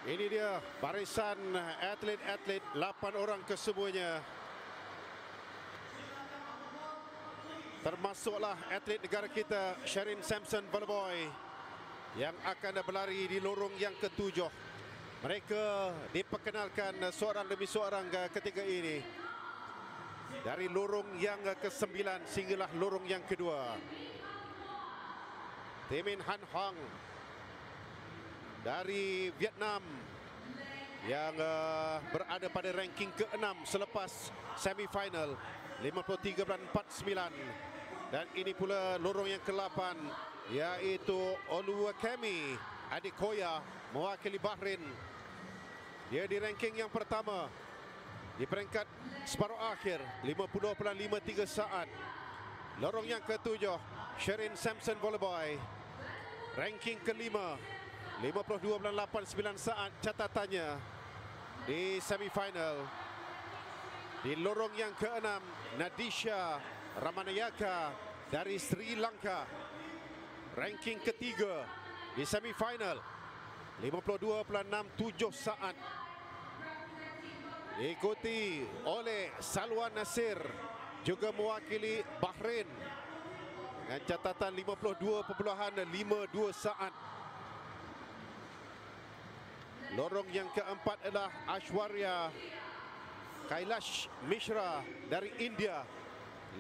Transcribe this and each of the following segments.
Ini dia barisan atlet-atlet, 8 orang kesemuanya. Termasuklah atlet negara kita, Sherine Sampson Volleyball, yang akan berlari di lorong yang ke-7. Mereka diperkenalkan seorang demi seorang ketika ini. Dari lorong yang ke-9 sehinggalah lorong yang kedua. Temin Han Hong dari Vietnam yang berada pada ranking ke-6 selepas semifinal 53.49. Dan ini pula lorong yang ke-8, iaitu Oluwakemi Adekoya mewakili Bahrain. Dia di ranking yang pertama di peringkat separuh akhir 50.53 saat. Lorong yang ke-7, Sherine Sampson Volleyball, ranking ke-5 52.89 saat catatannya di semifinal. Di lorong yang ke-6, Nadisha Ramanayaka dari Sri Lanka, ranking ketiga di semifinal 52.67 saat. Diikuti oleh Salwa Nasir, juga mewakili Bahrain, dengan catatan 52.52 saat. Lorong yang keempat adalah Aishwarya Kailash Mishra dari India,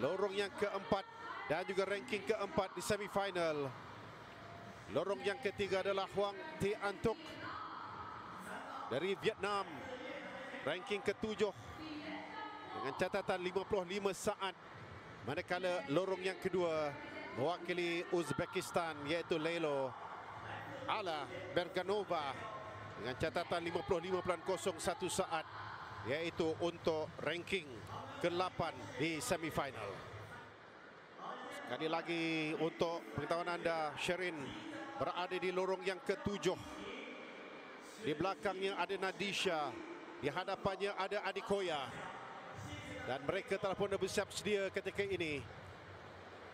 lorong yang keempat dan juga ranking keempat di semifinal. Lorong yang ketiga adalah Huang Thi An Thuc dari Vietnam, ranking ke-7 dengan catatan 55 saat. Manakala lorong yang kedua mewakili Uzbekistan, iaitu Leylo Ala Berganova dengan catatan 55.01 saat, iaitu untuk ranking ke-8 di semifinal. Sekali lagi untuk pengetahuan anda, Sherine berada di lorong yang ke-7. Di belakangnya ada Nadisha, di hadapannya ada Adekoya, dan mereka telah pun bersiap sedia ketika ini.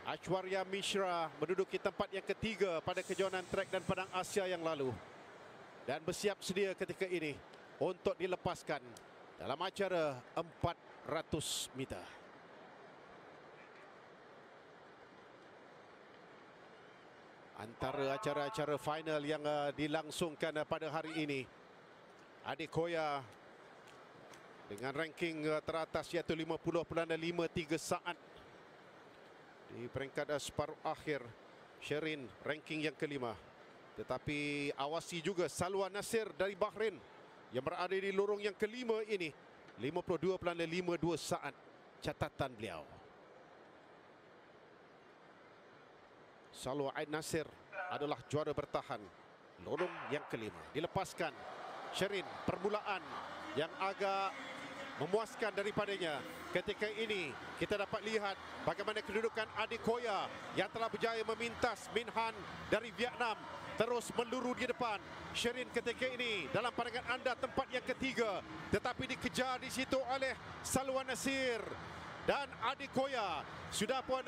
Aishwarya Mishra menduduki tempat yang ketiga pada kejohanan trek dan padang Asia yang lalu, dan bersiap sedia ketika ini untuk dilepaskan dalam acara 400 meter. Antara acara-acara final yang dilangsungkan pada hari ini, Adekoya dengan ranking teratas iaitu 50.53 saat. Di peringkat separuh akhir, Sherine ranking yang ke-5. Tetapi awasi juga Salwa Nasir dari Bahrain yang berada di lorong yang ke-5 ini, 52.52 saat catatan beliau. Salwa Aid Nasir adalah juara bertahan lorong yang ke-5. Dilepaskan Sherine, permulaan yang agak memuaskan daripadanya. Ketika ini kita dapat lihat bagaimana kedudukan Adekoya yang telah berjaya memintas Min Han dari Vietnam terus meluru di depan. Sherine ketika ini dalam pandangan anda tempat yang ketiga, tetapi dikejar di situ oleh Salwa Nasir, dan Adekoya sudah pun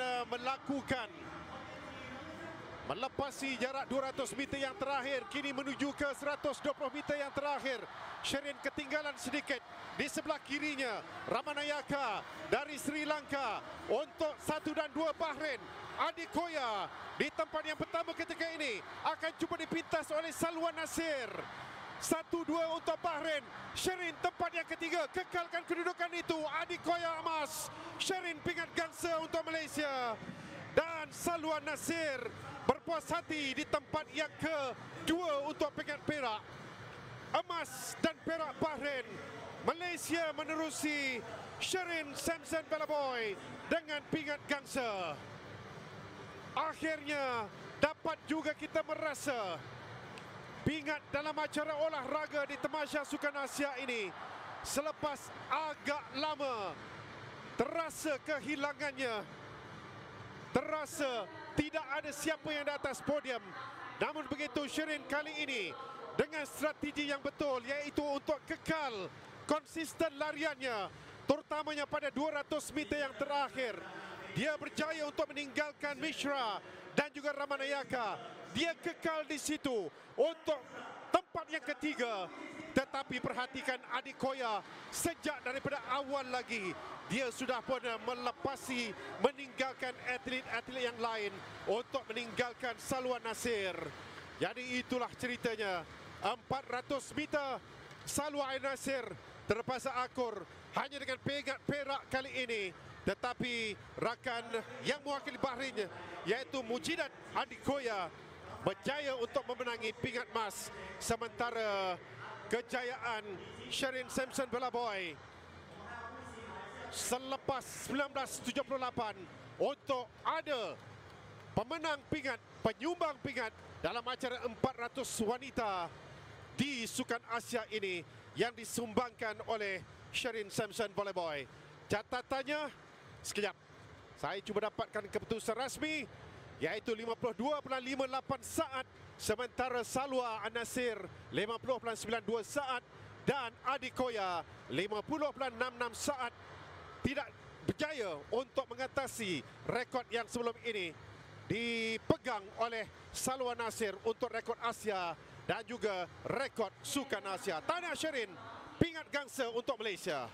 melepasi jarak 200 meter yang terakhir, kini menuju ke 120 meter yang terakhir. Sherine ketinggalan sedikit. Di sebelah kirinya Ramanayaka dari Sri Lanka. Untuk 1 dan 2 Bahrain, Adekoya di tempat yang pertama ketika ini akan cuba dipintas oleh Salwa Nasir. 1-2 untuk Bahrain. Sherine tempat yang ketiga, kekalkan kedudukan itu. Adekoya emas, Sherine pingat gangsa untuk Malaysia, dan Salwa Nasir berpuas hati di tempat yang kedua untuk pingat perak. Emas dan perak Bahrain. Malaysia menerusi Sherine Sampson Volleyball dengan pingat gangsa. Akhirnya dapat juga kita merasa pingat dalam acara olahraga di Tamasya Sukan Asia ini selepas agak lama. Terasa kehilangannya, terasa tidak ada siapa yang di atas podium. Namun begitu, Sherine kali ini dengan strategi yang betul, iaitu untuk kekal konsisten lariannya, terutamanya pada 200 meter yang terakhir. Dia berjaya untuk meninggalkan Mishra dan juga Ramanayaka. Dia kekal di situ untuk tempat rekod yang ketiga. Tetapi perhatikan Adik Koya, sejak daripada awal lagi dia sudah pun melepasi, meninggalkan atlet-atlet yang lain untuk meninggalkan Salwa Nasir. Jadi itulah ceritanya. 400 meter Salwa Nasir terpaksa akur hanya dengan peringkat perak kali ini. Tetapi rakan yang mewakili Bahrain iaitu Mujidat Adik Koya berjaya untuk memenangi pingat emas. Sementara kejayaan Sherin Samson Belaboy selepas 1978 untuk ada pemenang pingat, penyumbang pingat dalam acara 400 wanita di Sukan Asia ini yang disumbangkan oleh Sherin Samson Belaboy. Catatannya, sekejap, saya cuba dapatkan keputusan rasmi, iaitu 52.58 saat, sementara Salwa Nasir 50.92 saat dan Adik Koya 50.66 saat. Tidak berjaya untuk mengatasi rekod yang sebelum ini dipegang oleh Salwa Nasir untuk rekod Asia dan juga rekod Sukan Asia. Tahniah Sherin, pingat gangsa untuk Malaysia.